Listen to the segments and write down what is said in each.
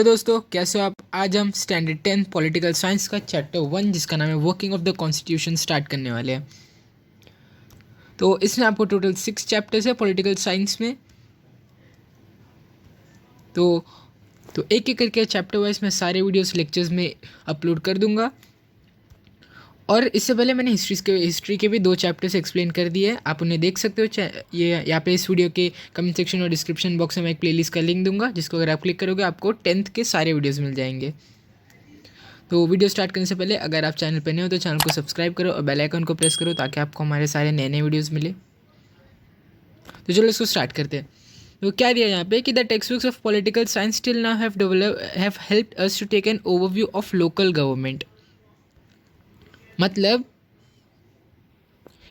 Hello दोस्तों, कैसे हो आप। आज हम स्टैंडर्ड 10 पॉलिटिकल साइंस का चैप्टर 1 जिसका नाम है working of the constitution start करने वाले हैं। तो इसमें आपको टोटल 6 चैप्टर्स है पॉलिटिकल साइंस में। तो एक एक करके चैप्टर वाइज मैं सारे वीडियोस लेक्चर्स में अपलोड कर दूंगा। और इससे पहले मैंने हिस्ट्री के भी 2 चैप्टर्स एक्सप्लेन कर दिए हैं, आप उन्हें देख सकते हो। ये यहाँ पे इस वीडियो के कमेंट सेक्शन और डिस्क्रिप्शन बॉक्स में मैं एक प्लेलिस्ट का लिंक दूंगा, जिसको अगर आप क्लिक करोगे आपको 10th के सारे वीडियोज़ मिल जाएंगे। तो वीडियो स्टार्ट करने से पहले अगर आप चैनल पर नए हो तो चैनल को सब्सक्राइब करो और बेल आइकन को प्रेस करो ताकि आपको हमारे सारे नए नए वीडियोस मिले। तो चलो इसको स्टार्ट करते हैं। तो क्या दिया यहाँ पे कि the text books of political science till now have helped us to take an overview of local government. मतलब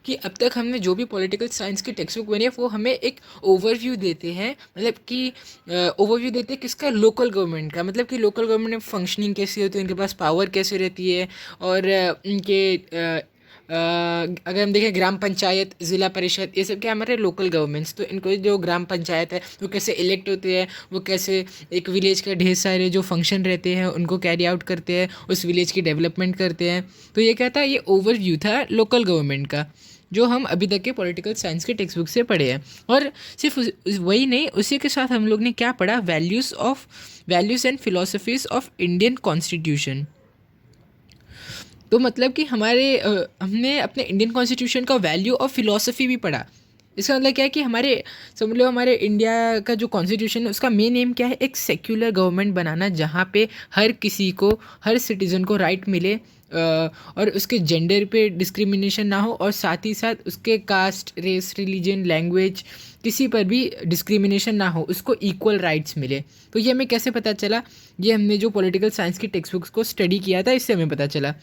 कि अब तक हमने जो भी पॉलिटिकल साइंस की टेक्स्ट बुक बनी है वो हमें एक ओवरव्यू देते हैं, मतलब कि ओवरव्यू देते हैं किसका, लोकल गवर्नमेंट का। मतलब कि लोकल गवर्नमेंट में फंक्शनिंग कैसी होती है, उनके पास पावर कैसे रहती है, और उनके अगर हम देखें ग्राम पंचायत, ज़िला परिषद, ये सब क्या हमारे लोकल गवर्नमेंट्स। तो इनको जो ग्राम पंचायत है वो कैसे इलेक्ट होते हैं, वो कैसे एक विलेज के ढेर सारे जो फंक्शन रहते हैं उनको कैरी आउट करते हैं, उस विलेज की डेवलपमेंट करते हैं। तो ये क्या था, ये ओवरव्यू था लोकल गवर्नमेंट का, जो हम अभी तक के पॉलिटिकल साइंस के टेक्स्ट बुक से पढ़े हैं। और सिर्फ वही नहीं, उसी के साथ हम लोग ने क्या पढ़ा, values and philosophies of Indian constitution. तो मतलब कि हमने अपने इंडियन कॉन्स्टिट्यूशन का वैल्यू और फिलॉसफी भी पढ़ा। इसका मतलब क्या है कि समझ लो हमारे इंडिया का जो कॉन्स्टिट्यूशन है उसका मेन एम क्या है, एक सेक्युलर गवर्नमेंट बनाना जहाँ पे हर किसी को, हर सिटीज़न को राइट मिले, और उसके जेंडर पे डिस्क्रिमिनेशन ना हो, और साथ ही साथ उसके कास्ट, रेस, रिलीजन, लैंग्वेज, किसी पर भी डिस्क्रिमिनेशन ना हो, उसको इक्वल राइट्स मिले। तो ये हमें कैसे पता चला, ये हमने जो पॉलिटिकल साइंस की टेक्स्ट बुक्स को स्टडी किया था इससे हमें पता चला।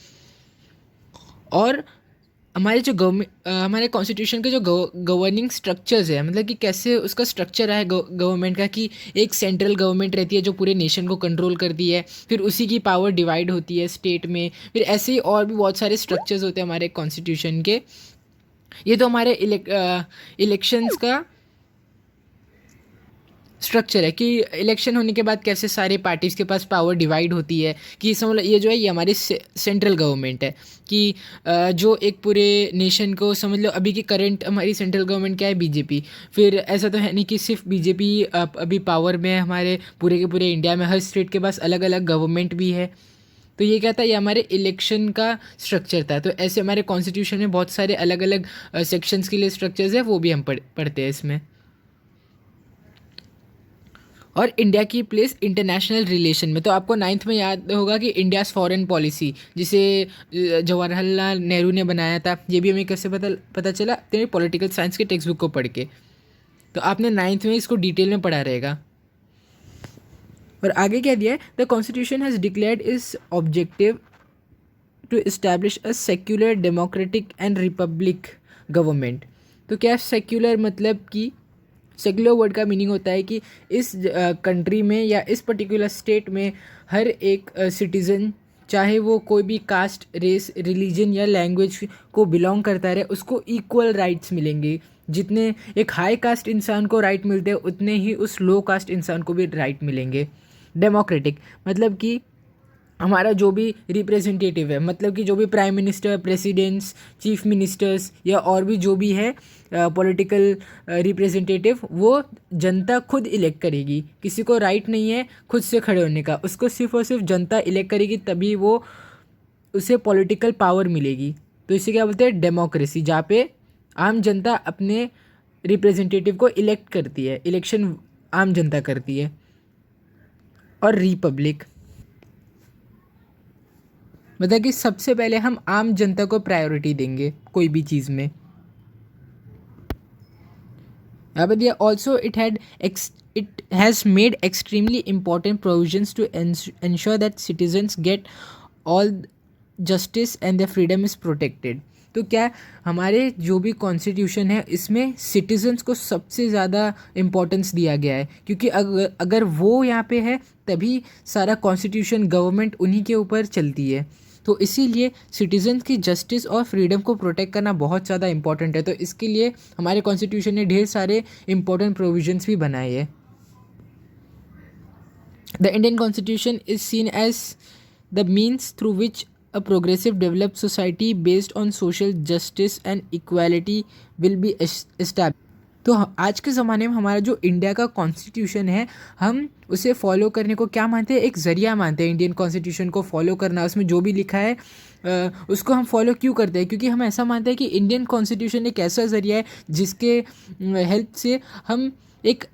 और हमारे कॉन्स्टिट्यूशन के जो गवर्निंग स्ट्रक्चर्स है, मतलब कि कैसे उसका स्ट्रक्चर है गवर्नमेंट का, कि एक सेंट्रल गवर्नमेंट रहती है जो पूरे नेशन को कंट्रोल करती है, फिर उसी की पावर डिवाइड होती है स्टेट में, फिर ऐसे ही और भी बहुत सारे स्ट्रक्चर्स होते हैं हमारे कॉन्स्टिट्यूशन के। ये तो हमारे इलेक्शंस का स्ट्रक्चर है कि इलेक्शन होने के बाद कैसे सारे पार्टीज़ के पास पावर डिवाइड होती है। कि समझ लो ये जो है ये हमारी सेंट्रल गवर्नमेंट है, कि जो एक पूरे नेशन को, समझ लो अभी की करंट हमारी सेंट्रल गवर्नमेंट क्या है, बीजेपी। फिर ऐसा तो है नहीं कि सिर्फ बीजेपी अभी पावर में है, हमारे पूरे के पूरे इंडिया में हर स्टेट के पास अलग अलग गवर्नमेंट भी है। तो ये क्या था, ये हमारे इलेक्शन का स्ट्रक्चर था। तो ऐसे हमारे कॉन्स्टिट्यूशन में बहुत सारे अलग अलग सेक्शंस के लिए स्ट्रक्चर्स है, वो भी हम पढ़ते हैं इसमें। और इंडिया की प्लेस इंटरनेशनल रिलेशन में, तो आपको 9th में याद होगा कि इंडियाज़ फॉरेन पॉलिसी, जिसे जवाहरलाल नेहरू ने बनाया था, ये भी हमें कैसे पता चला, तेरे पॉलिटिकल साइंस के टेक्स्ट बुक को पढ़ के। तो आपने 9th में इसको डिटेल में पढ़ा रहेगा। और आगे क्या दिया है, the constitution has declared is objective to establish a secular, democratic and republic government. तो क्या सेक्युलर, मतलब कि सेक्युलर वर्ड का मीनिंग होता है कि इस कंट्री में या इस पर्टिकुलर स्टेट में हर एक सिटीज़न, चाहे वो कोई भी कास्ट, रेस, रिलीजन या लैंग्वेज को बिलोंग करता रहे, उसको इक्वल राइट्स मिलेंगे। जितने एक हाई कास्ट इंसान को राइट मिलते हैं उतने ही उस लो कास्ट इंसान को भी राइट मिलेंगे। डेमोक्रेटिक मतलब कि हमारा जो भी रिप्रेजेंटेटिव है, मतलब कि जो भी prime minister, presidents, chief ministers या और भी जो भी है पॉलिटिकल रिप्रेजेंटेटिव, वो जनता खुद इलेक्ट करेगी। किसी को राइट नहीं है खुद से खड़े होने का, उसको सिर्फ और सिर्फ जनता इलेक्ट करेगी, तभी वो उसे पॉलिटिकल पावर मिलेगी। तो इसे क्या बोलते हैं, डेमोक्रेसी, जहाँ पे आम जनता अपने रिप्रेजेंटेटिव को इलेक्ट करती है, इलेक्शन आम जनता करती है। और रिपब्लिक मतलब कि सबसे पहले हम आम जनता को प्रायोरिटी देंगे कोई भी चीज़ में। यहाँ पर दिया also it has made extremely important provisions to ensure that citizens get all justice and the freedom is protected. तो क्या हमारे जो भी कॉन्स्टिट्यूशन है इसमें सिटीजन्स को सबसे ज़्यादा इम्पोर्टेंस दिया गया है, क्योंकि अगर वो यहाँ पे है तभी सारा कॉन्स्टिट्यूशन, गवर्नमेंट उन्हीं के ऊपर चलती है। तो इसीलिए सिटीजन की जस्टिस और फ्रीडम को प्रोटेक्ट करना बहुत ज़्यादा इंपॉर्टेंट है। तो इसके लिए हमारे कॉन्स्टिट्यूशन ने ढेर सारे इंपॉर्टेंट प्रोविजंस भी बनाए हैं। The Indian Constitution is seen as the means through which a progressive developed society based on social justice and equality will be established. तो आज के ज़माने में हमारा जो इंडिया का कॉन्स्टिट्यूशन है, हम उसे फॉलो करने को क्या मानते हैं, एक ज़रिया मानते हैं। इंडियन कॉन्स्टिट्यूशन को फॉलो करना, उसमें जो भी लिखा है उसको हम फॉलो क्यों करते हैं, क्योंकि हम ऐसा मानते हैं कि इंडियन कॉन्स्टिट्यूशन एक ऐसा ज़रिया है जिसके हेल्प से हम एक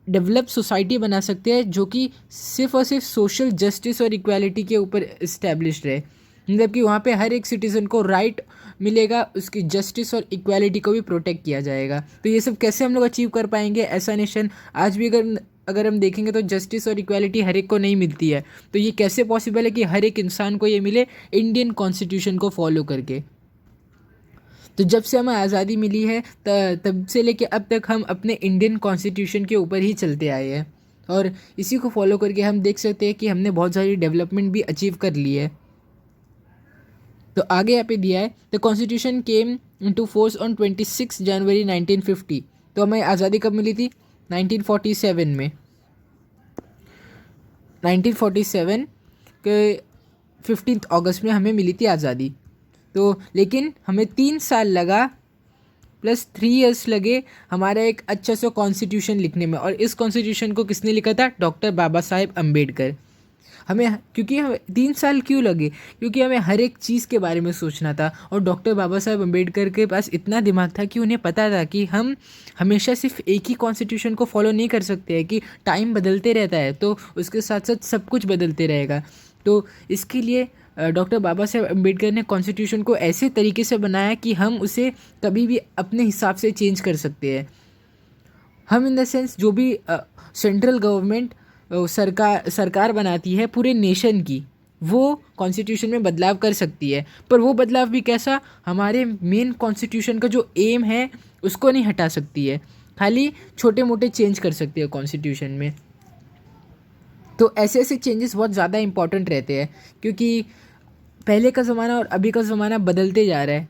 डेवलप सोसाइटी बना सकते हैं जो कि सिर्फ और सिर्फ सोशल जस्टिस और इक्वालिटी के ऊपर इस्टेब्लिश्ड है। मतलब कि वहाँ पे हर एक सिटीज़न को राइट मिलेगा, उसकी जस्टिस और इक्वालिटी को भी प्रोटेक्ट किया जाएगा। तो ये सब कैसे हम लोग अचीव कर पाएंगे? ऐसा नेशन आज भी अगर हम देखेंगे तो जस्टिस और इक्वालिटी हर एक को नहीं मिलती है। तो ये कैसे पॉसिबल है कि हर एक इंसान को ये मिले? इंडियन कॉन्स्टिट्यूशन को फॉलो करके। तो जब से हमें आज़ादी मिली है तब से लेके अब तक हम अपने इंडियन कॉन्स्टिट्यूशन के ऊपर ही चलते आए हैं, और इसी को फॉलो करके हम देख सकते हैं कि हमने बहुत सारी डेवलपमेंट भी अचीव कर ली है। तो आगे यहाँ पे दिया है, the constitution came into force on 26 जनवरी 1950। तो हमें आज़ादी कब मिली थी? 1947 में। 1947 के 15 अगस्त में हमें मिली थी आज़ादी। तो लेकिन हमें 3 साल लगा प्लस 3 इयर्स लगे हमारा एक अच्छा सा कॉन्स्टिट्यूशन लिखने में। और इस कॉन्स्टिट्यूशन को किसने लिखा था? डॉक्टर बाबा साहेब अम्बेडकर। हमें क्योंकि हमें 3 साल क्यों लगे? क्योंकि हमें हर एक चीज़ के बारे में सोचना था, और डॉक्टर बाबा साहेब अम्बेडकर के पास इतना दिमाग था कि उन्हें पता था कि हम हमेशा सिर्फ एक ही कॉन्स्टिट्यूशन को फॉलो नहीं कर सकते हैं, कि टाइम बदलते रहता है, तो उसके साथ साथ सब कुछ बदलते रहेगा। तो इसके लिए डॉक्टर बाबा साहेब अम्बेडकर ने कॉन्स्टिट्यूशन को ऐसे तरीके से बनाया कि हम उसे कभी भी अपने हिसाब से चेंज कर सकते हैं। हम इन द सेंस जो भी सेंट्रल गवर्नमेंट सरकार बनाती है पूरे नेशन की, वो कॉन्स्टिट्यूशन में बदलाव कर सकती है। पर वो बदलाव भी कैसा? हमारे मेन कॉन्स्टिट्यूशन का जो एम है उसको नहीं हटा सकती है, खाली छोटे मोटे चेंज कर सकती है कॉन्स्टिट्यूशन में। तो ऐसे ऐसे चेंजेस बहुत ज़्यादा इंपॉर्टेंट रहते हैं, क्योंकि पहले का ज़माना और अभी का ज़माना बदलते जा रहा है।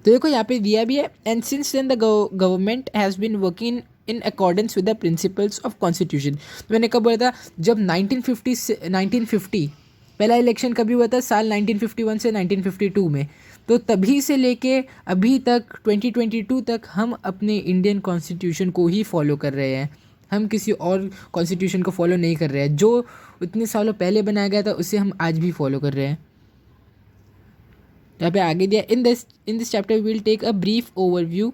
तो देखो यहाँ पे दिया भी है, and since then the government has been working in accordance with the principles of constitution. तो मैंने कब बोला था? जब 1950 पहला इलेक्शन कभी हुआ था? साल 1951 से 1952 में। तो तभी से लेके अभी तक 2022 तक हम अपने इंडियन कॉन्स्टिट्यूशन को ही फॉलो कर रहे हैं। हम किसी और कॉन्स्टिट्यूशन को फॉलो नहीं कर रहे हैं। जो उतने सालों पहले बनाया गया था उसे हम आज भी फॉलो कर रहे हैं। यहाँ पे आगे दिया, in this chapter will take a brief overview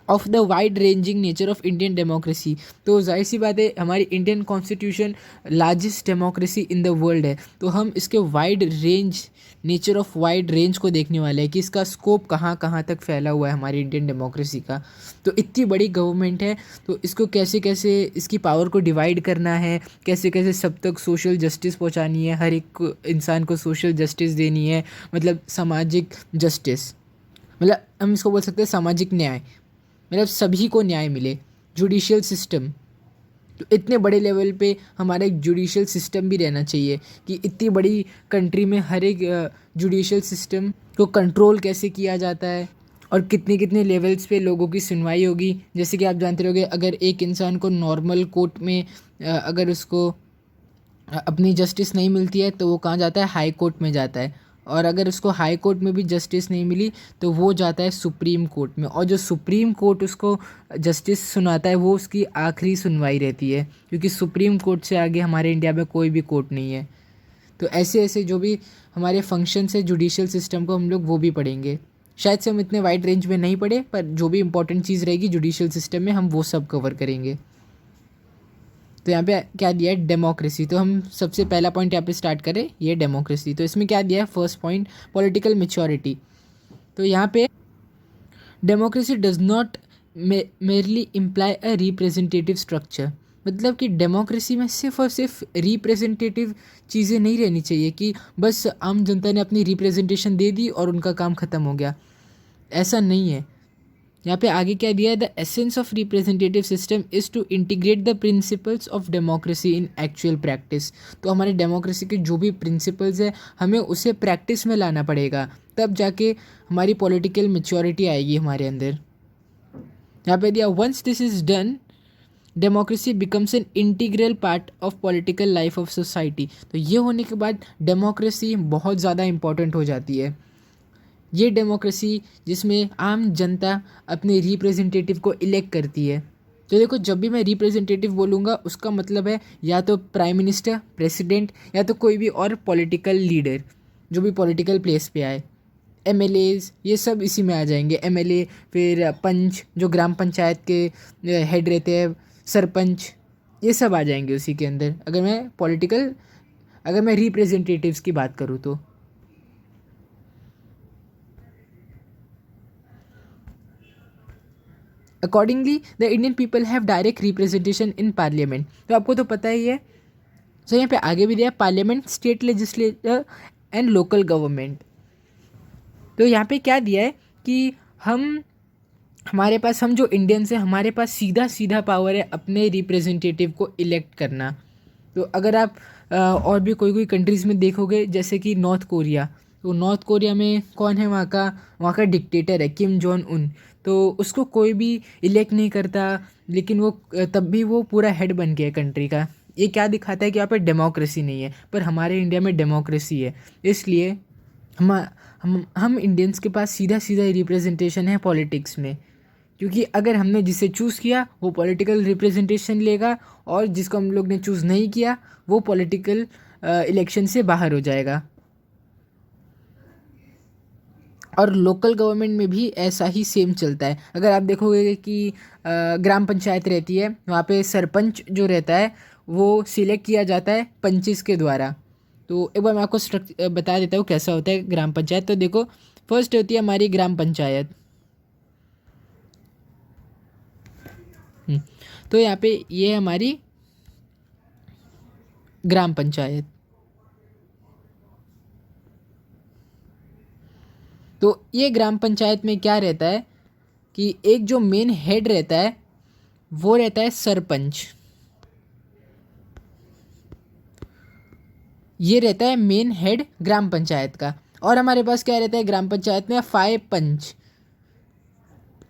of the wide ranging nature of Indian democracy. तो जाहिर सी बात है, हमारी Indian constitution largest democracy in the world है, तो हम इसके wide range nature of wide range को देखने वाले हैं कि इसका स्कोप कहाँ कहाँ तक फैला हुआ है हमारी इंडियन डेमोक्रेसी का। तो इतनी बड़ी गवर्नमेंट है, तो इसको कैसे कैसे इसकी पावर को डिवाइड करना है, कैसे कैसे सब तक सोशल जस्टिस पहुँचानी है, हर एक इंसान को सोशल जस्टिस देनी है, मतलब सामाजिक जस्टिस, मतलब हम इसको बोल सकते हैं सामाजिक न्याय, मतलब सभी को न्याय मिले। जुडिशियल सिस्टम, तो इतने बड़े लेवल पे हमारा एक जुडिशियल सिस्टम भी रहना चाहिए कि इतनी बड़ी कंट्री में हर एक जुडिशियल सिस्टम को कंट्रोल कैसे किया जाता है और कितने कितने लेवल्स पे लोगों की सुनवाई होगी। जैसे कि आप जानते रहोगे, अगर एक इंसान को नॉर्मल कोर्ट में अगर उसको अपनी जस्टिस नहीं मिलती है तो वो कहाँ जाता है? हाई कोर्ट में जाता है। और अगर उसको हाई कोर्ट में भी जस्टिस नहीं मिली तो वो जाता है सुप्रीम कोर्ट में, और जो सुप्रीम कोर्ट उसको जस्टिस सुनाता है वो उसकी आखिरी सुनवाई रहती है, क्योंकि सुप्रीम कोर्ट से आगे हमारे इंडिया में कोई भी कोर्ट नहीं है। तो ऐसे ऐसे जो भी हमारे फंक्शंस है जुडिशियल सिस्टम को, हम लोग वो भी पढ़ेंगे। शायद से हम इतने वाइड रेंज में नहीं पढ़े, पर जो भी इंपॉर्टेंट चीज़ रहेगी जुडिशियल सिस्टम में हम वो सब कवर करेंगे। तो यहाँ पे क्या दिया है? डेमोक्रेसी। तो हम सबसे पहला पॉइंट यहाँ पे स्टार्ट करें, ये डेमोक्रेसी। तो इसमें क्या दिया है? First point, political maturity. तो यहाँ पे democracy does not merely imply a representative structure. मतलब कि डेमोक्रेसी में सिर्फ और सिर्फ रिप्रेजेंटेटिव चीज़ें नहीं रहनी चाहिए कि बस आम जनता ने अपनी रिप्रेजेंटेशन दे दी और उनका काम ख़त्म हो गया, ऐसा नहीं है। यहाँ पे आगे क्या दिया है? The essence of representative system is to integrate the principles of democracy in actual practice. तो हमारे डेमोक्रेसी के जो भी प्रिंसिपल्स है हमें उसे प्रैक्टिस में लाना पड़ेगा, तब जाके हमारी पॉलिटिकल मैच्योरिटी आएगी हमारे अंदर। यहाँ पे दिया, once this is done democracy becomes an integral part of political life of society. तो ये होने के बाद डेमोक्रेसी बहुत ज़्यादा इम्पॉर्टेंट हो जाती है। ये डेमोक्रेसी जिसमें आम जनता अपने रिप्रेजेंटेटिव को इलेक्ट करती है। तो देखो, जब भी मैं रिप्रेजेंटेटिव बोलूँगा उसका मतलब है या तो प्राइम मिनिस्टर, प्रेसिडेंट, या तो कोई भी और पॉलिटिकल लीडर जो भी पॉलिटिकल प्लेस पे आए। एमएलएज ये सब इसी में आ जाएंगे। एमएलए, फिर पंच जो ग्राम पंचायत के हेड रहते हैं, सरपंच, ये सब आ जाएंगे उसी के अंदर, अगर मैं रिप्रेजेंटेटिव्स की बात करूँ तो। Accordingly the Indian people have direct representation in parliament. तो आपको तो पता ही है। सो यहाँ पे आगे भी दिया parliament, state legislature and local government. तो यहाँ पे क्या दिया है कि हम जो इंडियंस हैं, हमारे पास सीधा सीधा पावर है अपने रिप्रेजेंटेटिव को इलेक्ट करना। तो अगर आप और भी कोई कंट्रीज़ में देखोगे, जैसे कि नॉर्थ कोरिया, तो नॉर्थ कोरिया में कौन है वहाँ का डिक्टेटर है किम जोंग उन। तो उसको कोई भी इलेक्ट नहीं करता, लेकिन वो तब भी वो पूरा हेड बन गया कंट्री का। ये क्या दिखाता है कि यहाँ पे डेमोक्रेसी नहीं है, पर हमारे इंडिया में डेमोक्रेसी है। इसलिए हम इंडियंस के पास सीधा सीधा रिप्रेजेंटेशन है पॉलिटिक्स में, क्योंकि अगर हमने जिसे चूज़ किया वो पॉलिटिकल रिप्रेजेंटेशन लेगा, और जिसको हम लोग ने चूज़ नहीं किया वो पॉलिटिकल इलेक्शन से बाहर हो जाएगा। और लोकल गवर्नमेंट में भी ऐसा ही सेम चलता है। अगर आप देखोगे कि ग्राम पंचायत रहती है, वहाँ पे सरपंच जो रहता है वो सिलेक्ट किया जाता है पंचिस के द्वारा। तो एक बार मैं आपको बता देता हूँ कैसा होता है ग्राम पंचायत। तो देखो, फर्स्ट होती है हमारी ग्राम पंचायत। तो यहाँ पे ये है हमारी ग्राम पंचायत। तो ये ग्राम पंचायत में क्या रहता है कि एक जो मेन हेड रहता है वो रहता है सरपंच। ये रहता है मेन हेड ग्राम पंचायत का। और हमारे पास क्या रहता है ग्राम पंचायत में? 5 पंच।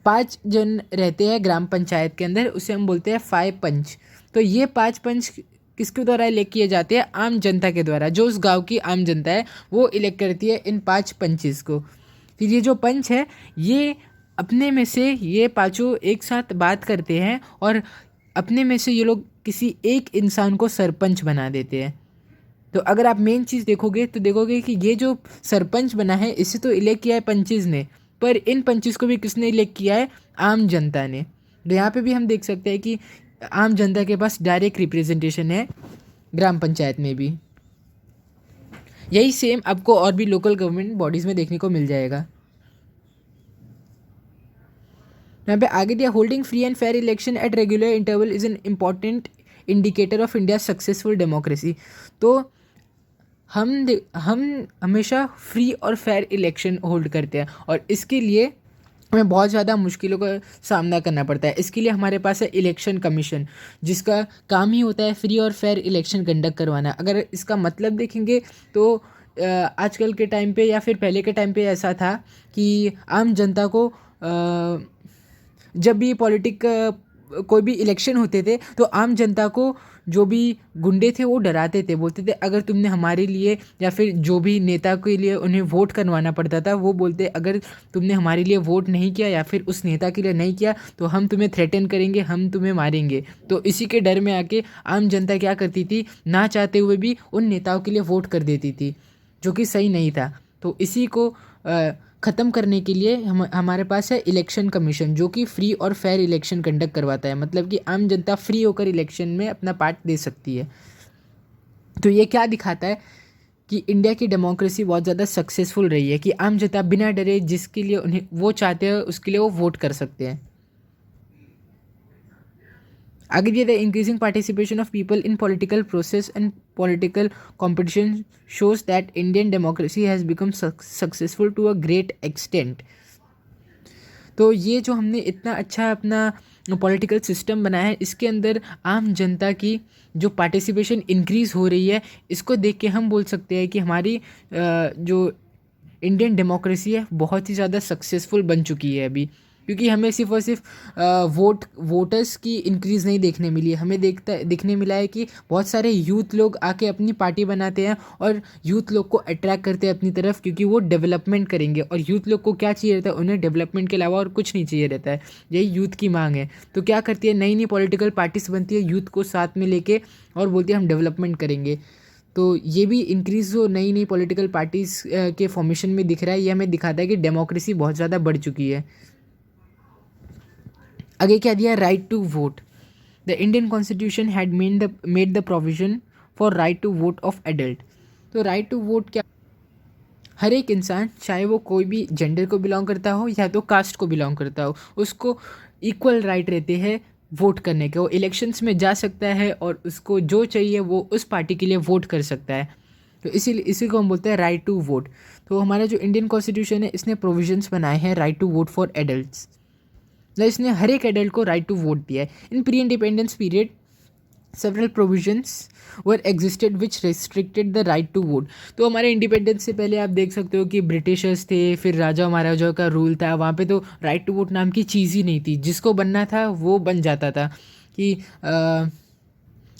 5 जन रहते हैं ग्राम पंचायत के अंदर, उसे हम बोलते हैं 5 पंच। तो ये 5 पंच किसके द्वारा इलेक्ट किए जाते हैं? आम जनता के द्वारा। जो उस गांव की आम जनता है वो इलेक्ट करती है इन 5 पंचेस को। फिर ये जो पंच है ये अपने में से ये पांचों एक साथ बात करते हैं और अपने में से ये लोग किसी एक इंसान को सरपंच बना देते हैं। तो अगर आप मेन चीज़ देखोगे तो देखोगे कि ये जो सरपंच बना है इसे तो इलेक्ट किया है पंचेस ने, पर इन पंचेस को भी किसने इलेक्ट किया है? आम जनता ने। तो यहाँ पे भी हम देख सकते हैं कि आम जनता के पास डायरेक्ट रिप्रेजेंटेशन है ग्राम पंचायत में भी। यही सेम आपको और भी लोकल गवर्नमेंट बॉडीज़ में देखने को मिल जाएगा। यहाँ पे आगे दिया holding free and fair election at regular interval is an important indicator of India successful democracy. तो हम हमेशा फ्री और फेयर इलेक्शन होल्ड करते हैं, और इसके लिए हमें बहुत ज़्यादा मुश्किलों का सामना करना पड़ता है। इसके लिए हमारे पास है इलेक्शन कमीशन, जिसका काम ही होता है फ्री और फेयर इलेक्शन कंडक्ट करवाना। अगर इसका मतलब देखेंगे तो आजकल के टाइम पे या फिर पहले के टाइम पे ऐसा था कि आम जनता को जब भी कोई भी इलेक्शन होते थे तो आम जनता को जो भी गुंडे थे वो डराते थे, बोलते थे अगर तुमने हमारे लिए या फिर जो भी नेता के लिए उन्हें वोट करवाना पड़ता था, वो बोलते अगर तुमने हमारे लिए वोट नहीं किया या फिर उस नेता के लिए नहीं किया तो हम तुम्हें थ्रेटन करेंगे, हम तुम्हें मारेंगे। तो इसी के डर में आके आम जनता क्या करती थी, ना चाहते हुए भी उन नेताओं के लिए वोट कर देती थी, जो कि सही नहीं था। तो इसी को ख़त्म करने के लिए हमारे पास है इलेक्शन कमीशन, जो कि फ्री और फेयर इलेक्शन कंडक्ट करवाता है। मतलब कि आम जनता फ्री होकर इलेक्शन में अपना पार्ट दे सकती है। तो ये क्या दिखाता है कि इंडिया की डेमोक्रेसी बहुत ज़्यादा सक्सेसफुल रही है कि आम जनता बिना डरे जिसके लिए उन्हें वो चाहते हैं उसके लिए वो वोट कर सकते हैं। आगे दिया the increasing participation of people in political process and political competition shows that Indian democracy has become successful to a great extent. तो ये जो हमने इतना अच्छा अपना पॉलिटिकल सिस्टम बनाया है, इसके अंदर आम जनता की जो पार्टिसिपेशन इंक्रीज़ हो रही है, इसको देख के हम बोल सकते हैं कि हमारी जो इंडियन डेमोक्रेसी है बहुत ही ज़्यादा सक्सेसफुल बन चुकी है अभी। क्योंकि हमें सिर्फ और सिर्फ वोटर्स की इंक्रीज़ नहीं देखने मिली है, हमें दिखने मिला है कि बहुत सारे यूथ लोग आके अपनी पार्टी बनाते हैं और यूथ लोग को अट्रैक्ट करते हैं अपनी तरफ, क्योंकि वो डेवलपमेंट करेंगे। और यूथ लोग को क्या चाहिए रहता है, उन्हें डेवलपमेंट के अलावा और कुछ नहीं चाहिए रहता है, यही यूथ की मांग है। तो क्या करती है, नई नई पॉलिटिकल पार्टीज बनती है यूथ को साथ में लेके और बोलती है हम डेवलपमेंट करेंगे। तो ये भी इंक्रीज़ जो नई नई पॉलिटिकल पार्टीज़ के फॉर्मेशन में दिख रहा है, ये हमें दिखाता है कि डेमोक्रेसी बहुत ज़्यादा बढ़ चुकी है। आगे क्या दिया, right to vote. The Indian constitution had made the provision for right to vote of adult. तो राइट टू वोट क्या, हर एक इंसान चाहे वो कोई भी जेंडर को बिलोंग करता हो या तो कास्ट को बिलोंग करता हो, उसको इक्वल राइट रहते हैं वोट करने के। वो इलेक्शंस में जा सकता है और उसको जो चाहिए वो उस पार्टी के लिए वोट कर सकता है। तो इसी को हम बोलते हैं राइट टू वोट। तो हमारा जो इंडियन कॉन्स्टिट्यूशन है, इसने प्रोविजंस बनाए हैं right to vote for adults. इसने हर एक एडल्ट को राइट टू वोट दिया है। In pre independence period several provisions were existed which restricted the right to vote. तो हमारे इंडिपेंडेंस से पहले आप देख सकते हो कि ब्रिटिशर्स थे, फिर राजा महाराजाओं का रूल था, वहाँ पे तो राइट टू वोट नाम की चीज़ ही नहीं थी। जिसको बनना था वो बन जाता था। कि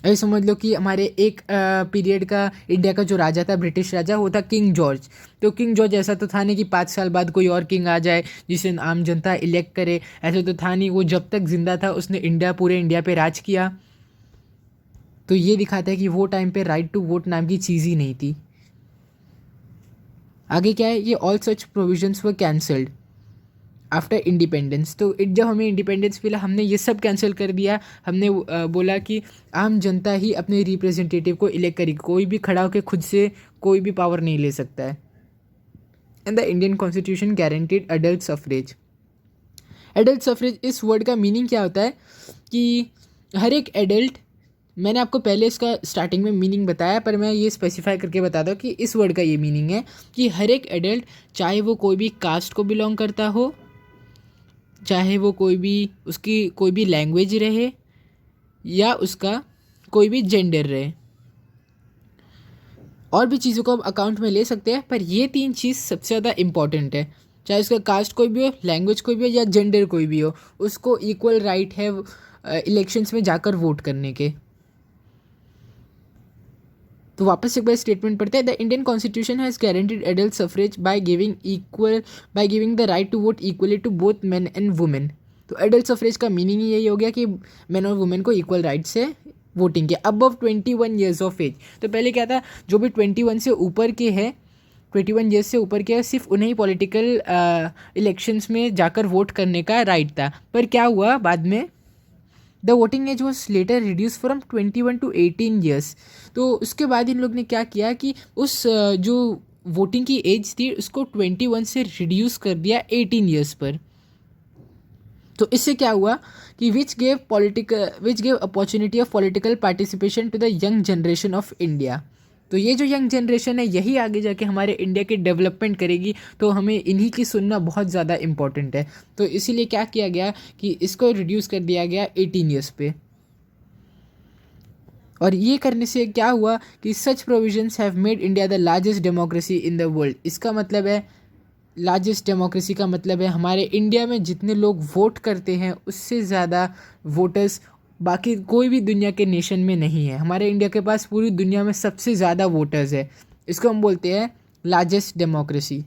ऐसे समझ लो कि हमारे एक पीरियड का इंडिया का जो राजा था, ब्रिटिश राजा, वो था किंग जॉर्ज। तो किंग जॉर्ज ऐसा तो था नहीं कि 5 साल बाद कोई और किंग आ जाए जिसे आम जनता इलेक्ट करे, ऐसा तो था नहीं। वो जब तक जिंदा था उसने पूरे इंडिया पे राज किया। तो ये दिखाता है कि वो टाइम पे राइट टू वोट नाम की चीज़ ही नहीं थी। आगे क्या है, ये ऑल सच प्रोविजंस वर कैंसल्ड आफ्टर इंडिपेंडेंस। तो जब हमें इंडिपेंडेंस मिला, हमने ये सब कैंसिल कर दिया। हमने बोला कि आम जनता ही अपने रिप्रेजेंटेटिव को इलेक्ट करेगी, कोई भी खड़ा होकर खुद से कोई भी पावर नहीं ले सकता है। And the Indian constitution guaranteed adult suffrage. Adult suffrage, इस वर्ड का मीनिंग क्या होता है कि हर एक एडल्ट, मैंने आपको पहले इसका स्टार्टिंग में मीनिंग बताया, पर मैं ये स्पेसिफाई करके बताता हूँ कि इस वर्ड का ये मीनिंग है कि हर एक एडल्ट, चाहे वो कोई भी कास्ट को बिलोंग करता हो, चाहे वो उसकी कोई भी लैंग्वेज रहे, या उसका कोई भी जेंडर रहे, और भी चीज़ों को हम अकाउंट में ले सकते हैं, पर ये 3 चीज़ सबसे ज़्यादा इम्पॉर्टेंट है। चाहे उसका कास्ट कोई भी हो, लैंग्वेज कोई भी हो, या जेंडर कोई भी हो, उसको इक्वल राइट है इलेक्शंस में जाकर वोट करने के। तो वापस एक बार स्टेटमेंट पढ़ते हैं। The Indian constitution has guaranteed adult suffrage by giving the right to vote equally to both men and women. तो एडल्ट सफरेज का मीनिंग ही यही हो गया कि मेन और वुमेन को इक्वल राइट्स है वोटिंग के, अबव 21 ईयर्स ऑफ एज। तो पहले क्या था, जो भी 21 से ऊपर के है, 21 ईयर्स से ऊपर के, सिर्फ उन्हें ही पॉलिटिकल इलेक्शंस में जाकर वोट करने का राइट था। पर क्या हुआ बाद में, the voting age was later reduce from 21 to 18 years. तो उसके बाद इन लोग ने क्या किया कि उस जो वोटिंग की एज थी उसको 21 से रिड्यूस कर दिया 18 ईयर्स पर। तो इससे क्या हुआ कि which gave opportunity of political participation to the young generation of India. तो ये जो यंग जनरेशन है, यही आगे जाके हमारे इंडिया की डेवलपमेंट करेगी। तो हमें इन्हीं की सुनना बहुत ज़्यादा इंपॉर्टेंट है। तो इसीलिए क्या किया गया कि इसको रिड्यूस कर दिया गया 18 ईयर्स पे। और ये करने से क्या हुआ कि such provisions have made India the largest democracy in the world. इसका मतलब है, लार्जेस्ट डेमोक्रेसी का मतलब है हमारे इंडिया में जितने लोग वोट करते हैं उससे ज़्यादा वोटर्स बाकी कोई भी दुनिया के नेशन में नहीं है। हमारे इंडिया के पास पूरी दुनिया में सबसे ज़्यादा वोटर्स है। इसको हम बोलते हैं लार्जेस्ट डेमोक्रेसी।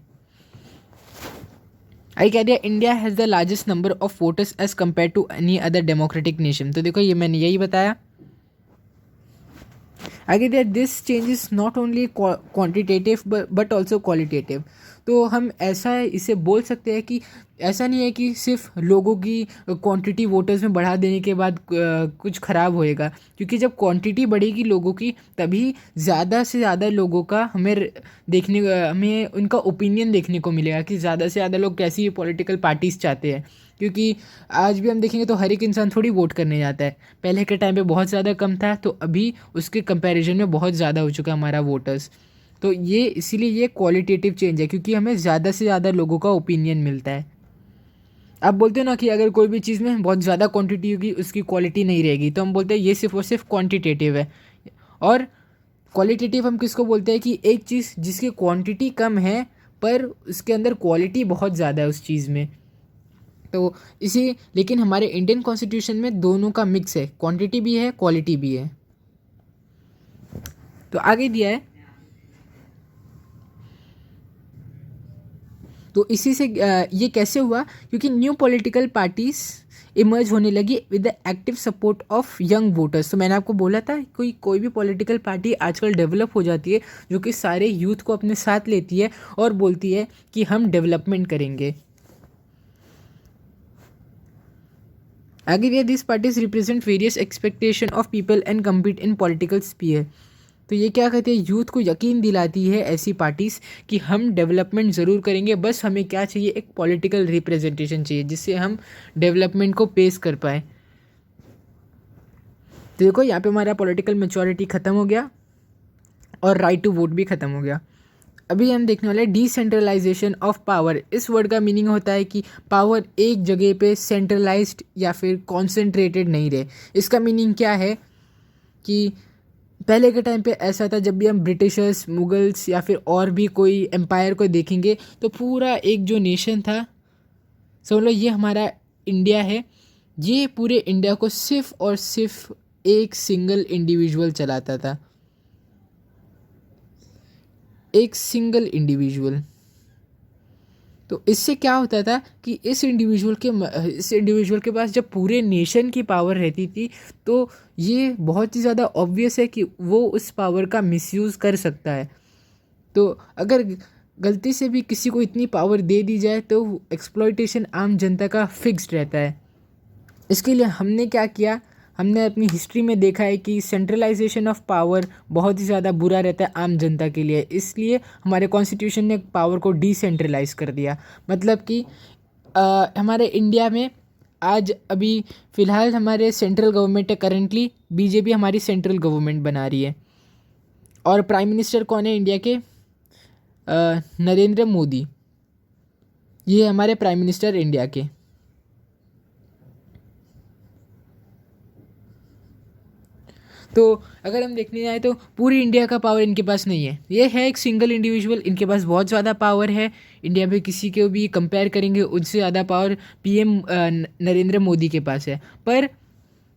आई कह दिया, India has the largest number of voters as compare to any other democratic nation. तो देखो, ये मैंने यही बताया। आगे दिया, this change is not only quantitative but also qualitative. तो हम ऐसा इसे बोल सकते हैं कि ऐसा नहीं है कि सिर्फ लोगों की क्वांटिटी वोटर्स में बढ़ा देने के बाद कुछ ख़राब होएगा, क्योंकि जब क्वांटिटी बढ़ेगी लोगों की, तभी ज़्यादा से ज़्यादा लोगों का हमें उनका ओपिनियन देखने को मिलेगा कि ज़्यादा से ज़्यादा लोग कैसी पॉलिटिकल पार्टीज़ चाहते हैं। क्योंकि आज भी हम देखेंगे तो हर एक इंसान थोड़ी वोट करने जाता है। पहले के टाइम पे बहुत ज़्यादा कम था, तो अभी उसके कंपैरिजन में बहुत ज़्यादा हो चुका है हमारा वोटर्स। तो ये इसीलिए ये क्वालिटेटिव चेंज है, क्योंकि हमें ज़्यादा से ज़्यादा लोगों का ओपिनियन मिलता है। आप बोलते हो ना कि अगर कोई भी चीज़ में बहुत ज़्यादा क्वांटिटी होगी उसकी क्वालिटी नहीं रहेगी, तो हम बोलते हैं ये सिर्फ और सिर्फ क्वांटिटेटिव है। और क्वालिटेटिव हम किसको बोलते हैं कि एक चीज़ जिसकी क्वांटिटी कम है पर उसके अंदर क्वालिटी बहुत ज़्यादा है उस चीज़ में, तो इसी लेकिन हमारे इंडियन कॉन्स्टिट्यूशन में दोनों का मिक्स है, क्वांटिटी भी है क्वालिटी भी है। तो आगे दिया है, तो इसी से ये कैसे हुआ, क्योंकि न्यू पॉलिटिकल पार्टीज इमर्ज होने लगी with the active support of young voters. तो मैंने आपको बोला था कोई भी पॉलिटिकल पार्टी आजकल डेवलप हो जाती है जो कि सारे यूथ को अपने साथ लेती है और बोलती है कि हम डेवलपमेंट करेंगे। आगे दिया, this parties represent various expectation of people and compete in political sphere. तो ये क्या कहते हैं, यूथ को यकीन दिलाती है ऐसी पार्टीज़ कि हम डेवलपमेंट ज़रूर करेंगे, बस हमें क्या चाहिए, एक पॉलिटिकल रिप्रेजेंटेशन चाहिए जिससे हम डेवलपमेंट को पेश कर पाए। तो देखो यहाँ पे हमारा पॉलिटिकल मैच्योरिटी ख़त्म हो गया और राइट टू वोट भी ख़त्म हो गया। अभी हम देखने वाले डिसेंट्रलाइजेशन ऑफ पावर। इस वर्ड का मीनिंग होता है कि पावर एक जगह पे सेंट्रलाइज्ड या फिर कॉन्सेंट्रेटेड नहीं रहे। इसका मीनिंग क्या है कि पहले के टाइम पे ऐसा था, जब भी हम ब्रिटिशर्स, मुगल्स या फिर और भी कोई एम्पायर को देखेंगे तो पूरा एक जो नेशन था, समझ लो ये हमारा इंडिया है, ये पूरे इंडिया को सिर्फ और सिर्फ एक सिंगल इंडिविजुअल चलाता था, एक सिंगल इंडिविजुअल। तो इससे क्या होता था कि इस इंडिविजुअल के पास जब पूरे नेशन की पावर रहती थी तो ये बहुत ही ज़्यादा ऑब्वियस है कि वो उस पावर का मिसयूज़ कर सकता है। तो अगर गलती से भी किसी को इतनी पावर दे दी जाए तो एक्सप्लॉइटेशन आम जनता का फिक्स्ड रहता है। इसके लिए हमने क्या किया, हमने अपनी हिस्ट्री में देखा है कि सेंट्रलाइजेशन ऑफ पावर बहुत ही ज़्यादा बुरा रहता है आम जनता के लिए, इसलिए हमारे कॉन्स्टिट्यूशन ने पावर को डिसेंट्रलाइज कर दिया। मतलब कि हमारे इंडिया में आज अभी फ़िलहाल हमारे सेंट्रल गवर्नमेंट है, करेंटली बीजेपी हमारी सेंट्रल गवर्नमेंट बना रही है। और प्राइम मिनिस्टर कौन है इंडिया के, नरेंद्र मोदी, ये हमारे प्राइम मिनिस्टर इंडिया के। तो अगर हम देखने जाए तो पूरी इंडिया का पावर इनके पास नहीं है, ये है एक सिंगल इंडिविजुअल, इनके पास बहुत ज़्यादा पावर है। इंडिया में किसी को भी कंपेयर करेंगे उससे ज़्यादा पावर पीएम नरेंद्र मोदी के पास है। पर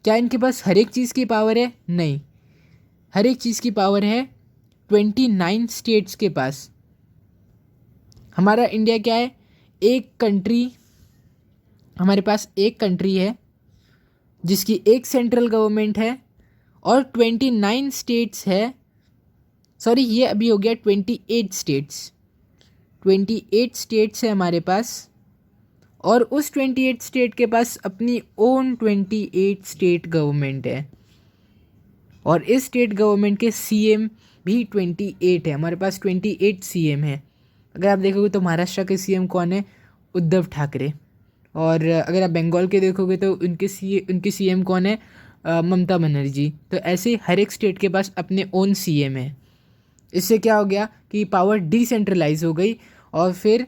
क्या इनके पास हर एक चीज़ की पावर है? नहीं, हर एक चीज़ की पावर है 29 स्टेट्स के पास। हमारा इंडिया क्या है, एक कंट्री, हमारे पास एक कंट्री है जिसकी एक सेंट्रल गवर्नमेंट है और 29 स्टेट्स है, सॉरी ये अभी हो गया 28 स्टेट्स, 28 स्टेट्स है हमारे पास। और उस 28 स्टेट के पास अपनी ओन 28 स्टेट गवर्नमेंट है और इस स्टेट गवर्नमेंट के सीएम भी 28 है, हमारे पास 28 सीएम है। अगर आप देखोगे तो महाराष्ट्र के सीएम कौन है, उद्धव ठाकरे। और अगर आप बंगाल के देखोगे तो उनके सीएम कौन है, ममता बनर्जी। तो ऐसे हर एक स्टेट के पास अपने ओन सीएम है। इससे क्या हो गया कि पावर डिसेंट्रलाइज हो गई और फिर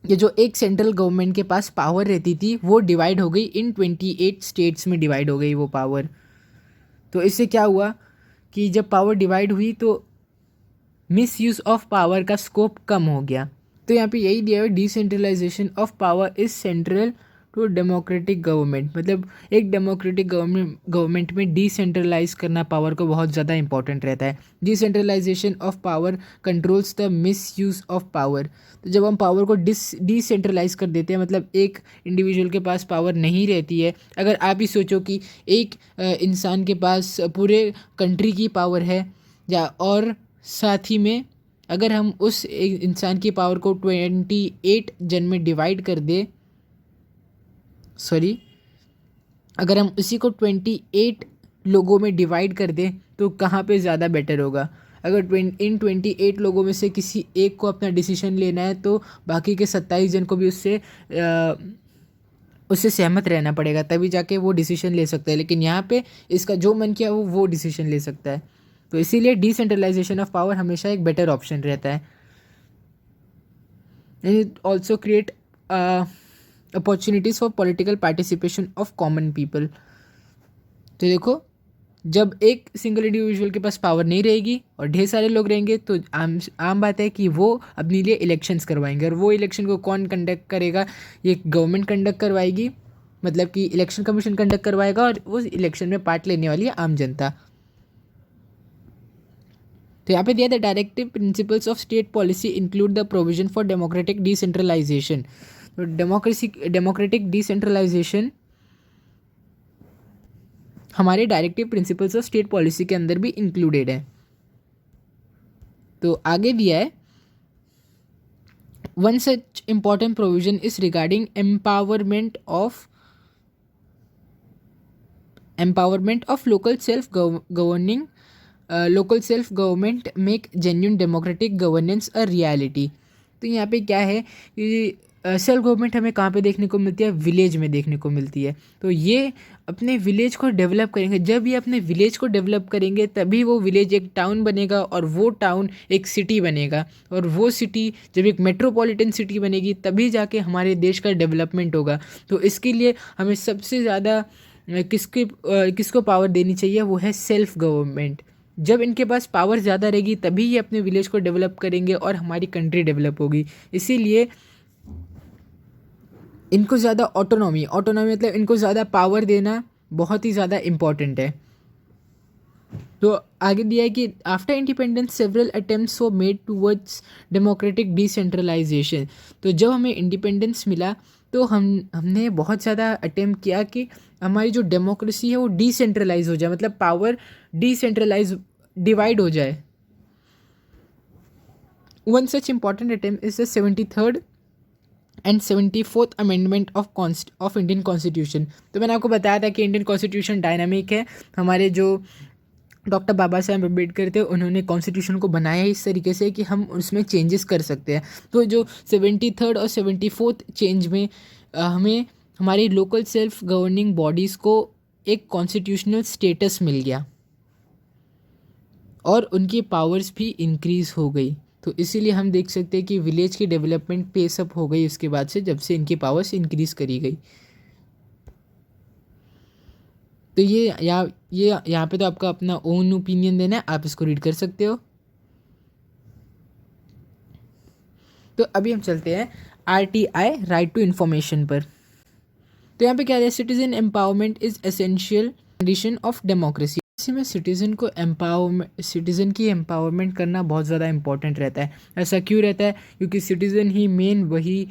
ये जो एक सेंट्रल गवर्नमेंट के पास पावर रहती थी वो डिवाइड हो गई, इन 28 स्टेट्स में डिवाइड हो गई वो पावर। तो इससे क्या हुआ कि जब पावर डिवाइड हुई तो मिस यूज़ ऑफ पावर का स्कोप कम हो गया। तो यहाँ पे यही दिया हुआ, decentralisation of power is central to democratic government. मतलब एक डेमोक्रेटिक गवर्नमेंट में डिसेंट्रलाइज करना पावर को बहुत ज़्यादा इंपॉर्टेंट रहता है। Decentralisation of power controls the misuse of power. तो जब हम पावर को डिसेंट्रलाइज कर देते हैं, मतलब एक इंडिविजुअल के पास पावर नहीं रहती है। अगर आप ही सोचो कि एक इंसान के पास पूरे कंट्री की पावर है, या और साथ ही में अगर हम उस एक इंसान की पावर को 28 जन में डिवाइड कर दें, अगर हम उसी को 28 लोगों में डिवाइड कर दें तो कहाँ पे ज़्यादा बेटर होगा। अगर इन 28 लोगों में से किसी एक को अपना डिसीजन लेना है तो बाकी के 27 जन को भी उससे सहमत रहना पड़ेगा, तभी जाके वो डिसीजन ले सकता है। लेकिन यहाँ पे इसका जो मन किया वो डिसीजन ले सकता है। तो इसीलिए डिसेंट्रलाइजेशन ऑफ पावर हमेशा एक बेटर ऑप्शन रहता है। And it also create opportunities for political participation of common people. तो देखो जब एक सिंगल इंडिविजुअल के पास पावर नहीं रहेगी और ढेर सारे लोग रहेंगे तो आम बात है कि वो अपने लिए इलेक्शंस करवाएंगे, और वो इलेक्शन को कौन कंडक्ट करेगा? ये गवर्नमेंट कंडक्ट करवाएगी, मतलब कि इलेक्शन कमीशन कंडक्ट करवाएगा, और उस इलेक्शन में पार्ट लेने वाली है आम जनता। तो यहाँ पे दिया the directive principles of state policy include the provision for democratic decentralisation. तो डेमोक्रेटिक डिसेंट्रलाइजेशन हमारे directive principles of state policy के अंदर भी इंक्लूडेड है। तो आगे दिया है one such important provision is regarding empowerment of local self government make genuine democratic governance a reality. तो यहाँ पे क्या है कि सेल्फ गवर्नमेंट हमें कहाँ पे देखने को मिलती है? विलेज में देखने को मिलती है। तो ये अपने विलेज को डेवलप करेंगे, जब ये अपने विलेज को डेवलप करेंगे तभी वो विलेज एक टाउन बनेगा, और वो टाउन एक सिटी बनेगा, और वो सिटी जब एक मेट्रोपॉलिटन सिटी बनेगी तभी जाके हमारे देश का डेवलपमेंट होगा। तो इसके लिए हमें सबसे ज़्यादा किसको पावर देनी चाहिए? वो है सेल्फ गवर्नमेंट। जब इनके पास पावर ज़्यादा रहेगी तभी ये अपने विलेज को डेवलप करेंगे और हमारी कंट्री डेवलप होगी। इसीलिए इनको ज़्यादा ऑटोनॉमी मतलब इनको ज़्यादा पावर देना बहुत ही ज़्यादा इम्पॉर्टेंट है। तो आगे दिया है कि after independence several attempts were made towards democratic decentralisation. तो जब हमें इंडिपेंडेंस मिला तो हमने बहुत ज़्यादा अटेम्प्ट किया कि हमारी जो डेमोक्रेसी है वो डिसेंट्रलाइज हो जाए, मतलब पावर डिसेंट्रलाइज डिवाइड हो जाए। One such important attempt is the 73rd and 74th amendment of Indian constitution. तो मैंने आपको बताया था कि इंडियन कॉन्स्टिट्यूशन डायनामिक है। हमारे जो डॉक्टर बाबा साहेब अम्बेडकर थे उन्होंने कॉन्स्टिट्यूशन को बनाया इस तरीके से कि हम उसमें चेंजेस कर सकते हैं। तो जो 73rd और 74th चेंज में हमें हमारी लोकल सेल्फ गवर्निंग बॉडीज़ को एक कॉन्स्टिट्यूशनल स्टेटस मिल गया और उनकी पावर्स भी इंक्रीज़ हो गई। तो इसीलिए हम देख सकते हैं कि विलेज की डेवलपमेंट पेस अप हो गई उसके बाद से, जब से इनकी पावर्स इंक्रीज़ करी गई। तो ये यहाँ पे तो आपका अपना ओन ओपिनियन देना है, आप इसको रीड कर सकते हो। तो अभी हम चलते हैं RTI राइट टू इन्फॉर्मेशन पर। तो यहाँ पे क्या है? Citizen empowerment is essential condition of democracy. में सिटीज़न की एम्पावरमेंट करना बहुत ज़्यादा इंपॉर्टेंट रहता है। ऐसा क्यों रहता है? क्योंकि सिटीज़न ही मेन वही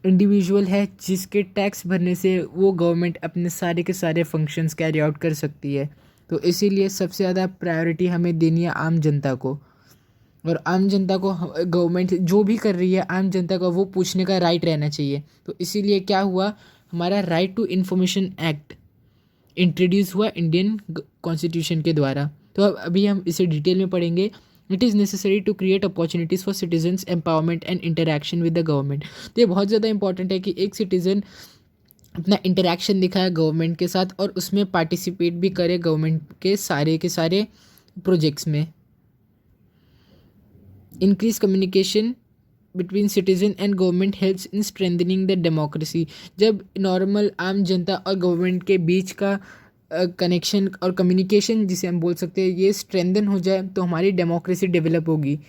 इंडिविजुअल है जिसके टैक्स भरने से वो गवर्नमेंट अपने सारे के सारे फंक्शंस कैरी आउट कर सकती है। तो इसीलिए सबसे ज़्यादा प्रायोरिटी हमें देनी है आम जनता को, और आम जनता को गवर्नमेंट जो भी कर रही है आम जनता को वो पूछने का राइट रहना चाहिए। तो इसीलिए क्या हुआ, हमारा right to information act introduce हुआ इंडियन कॉन्स्टिट्यूशन के द्वारा। तो अब अभी हम इसे डिटेल में पढ़ेंगे। It is necessary to create opportunities for citizens empowerment and interaction with the government. तो ये बहुत ज़्यादा इंपॉर्टेंट है कि एक सिटीज़न अपना इंटरैक्शन दिखाए गवर्नमेंट के साथ और उसमें पार्टिसिपेट भी करे गवर्नमेंट के सारे प्रोजेक्ट्स में। Increase communication between citizen and government helps in strengthening the democracy. जब नॉर्मल आम जनता और गवर्नमेंट के बीच का कनेक्शन और कम्युनिकेशन जिसे हम बोल सकते हैं ये स्ट्रेंथन हो जाए तो हमारी डेमोक्रेसी डेवलप होगी।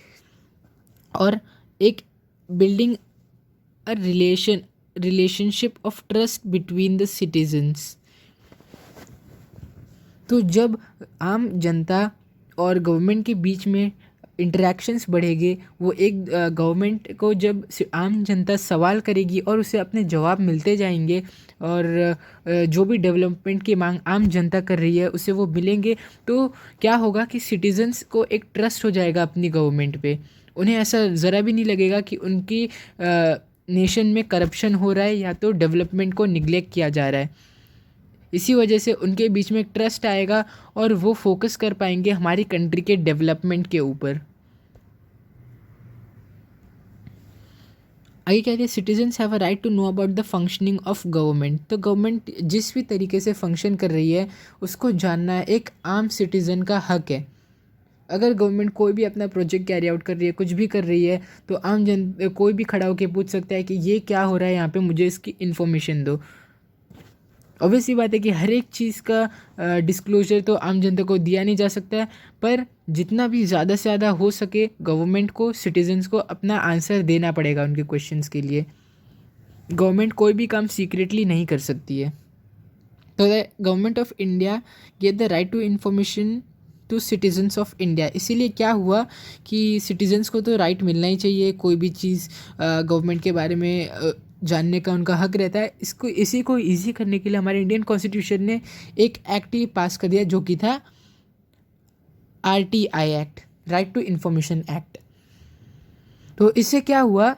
और एक building a relationship of trust between the citizens. तो जब आम जनता और गवर्नमेंट के बीच में इंटरेक्शंस बढ़ेंगे, वो एक गवर्नमेंट को जब आम जनता सवाल करेगी और उसे अपने जवाब मिलते जाएंगे, और जो भी डेवलपमेंट की मांग आम जनता कर रही है उसे वो मिलेंगे, तो क्या होगा कि सिटीजन्स को एक ट्रस्ट हो जाएगा अपनी गवर्नमेंट पे। उन्हें ऐसा ज़रा भी नहीं लगेगा कि उनकी नेशन में करप्शन हो रहा है या तो डेवलपमेंट को निगलेक्ट किया जा रहा है। इसी वजह से उनके बीच में एक ट्रस्ट आएगा और वो फोकस कर पाएंगे हमारी कंट्री के डेवलपमेंट के ऊपर। आगे कहते हैं citizens have a right to know about the functioning of government. तो गवर्नमेंट जिस भी तरीके से फंक्शन कर रही है उसको जानना एक आम सिटीज़न का हक है। अगर गवर्नमेंट कोई भी अपना प्रोजेक्ट कैरी आउट कर रही है, कुछ भी कर रही है, तो आम जन कोई भी खड़ा होकर पूछ सकता है कि ये क्या हो रहा है यहाँ पे, मुझे इसकी इन्फॉर्मेशन दो। ऑब्वियस सी बात है कि हर एक चीज़ का डिस्क्लोजर तो आम जनता को दिया नहीं जा सकता है, पर जितना भी ज़्यादा से ज़्यादा हो सके गवर्नमेंट को, सिटीजन्स को अपना आंसर देना पड़ेगा उनके क्वेश्चंस के लिए। गवर्नमेंट कोई भी काम सीक्रेटली नहीं कर सकती है। तो the government of India get the right to information to citizens of India. इसीलिए क्या हुआ कि सिटीजन्स को तो राइट मिलना ही चाहिए, कोई भी चीज़ गवर्नमेंट के बारे में जानने का उनका हक रहता है। इसी को ईजी करने के लिए हमारे इंडियन कॉन्स्टिट्यूशन ने एक एक्ट ही पास कर दिया जो कि था RTI act, right to information act. तो इससे क्या हुआ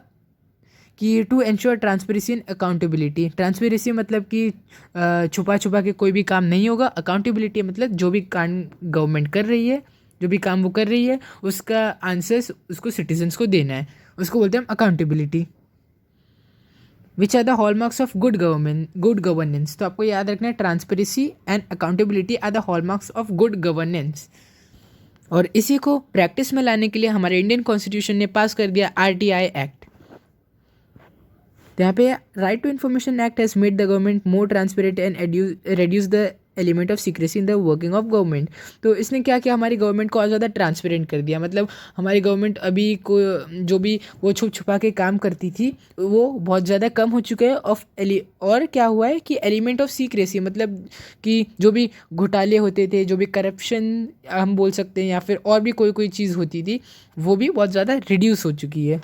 कि to ensure transparency and accountability. Transparency मतलब कि छुपा छुपा के कोई भी काम नहीं होगा। अकाउंटेबिलिटी मतलब जो भी काम गवर्नमेंट कर रही है, जो भी काम वो कर रही है उसका आंसर्स उसको सिटीजन्स को देना है, उसको बोलते हैं हम accountability. Which are the hallmarks of good governance. तो आपको याद रखना है transparency and accountability are the hallmarks of good governance. और इसी को प्रैक्टिस में लाने के लिए हमारे इंडियन कॉन्स्टिट्यूशन ने पास कर दिया RTI एक्ट। तो यहाँ पे right to information act has made the government more transparent and reduce the element of secrecy in the working of government. तो इसने क्या किया, हमारी गवर्नमेंट को और ज़्यादा ट्रांसपेरेंट कर दिया। मतलब हमारी गवर्नमेंट अभी को जो भी वो छुप छुपा के काम करती थी वो बहुत ज़्यादा कम हो चुके हैं। और क्या हुआ है कि एलिमेंट ऑफ सीक्रेसी मतलब कि जो भी घोटाले होते थे, जो भी करप्शन हम बोल सकते हैं, या फिर और भी कोई चीज़ होती थी, वो भी बहुत ज़्यादा रिड्यूस हो चुकी है।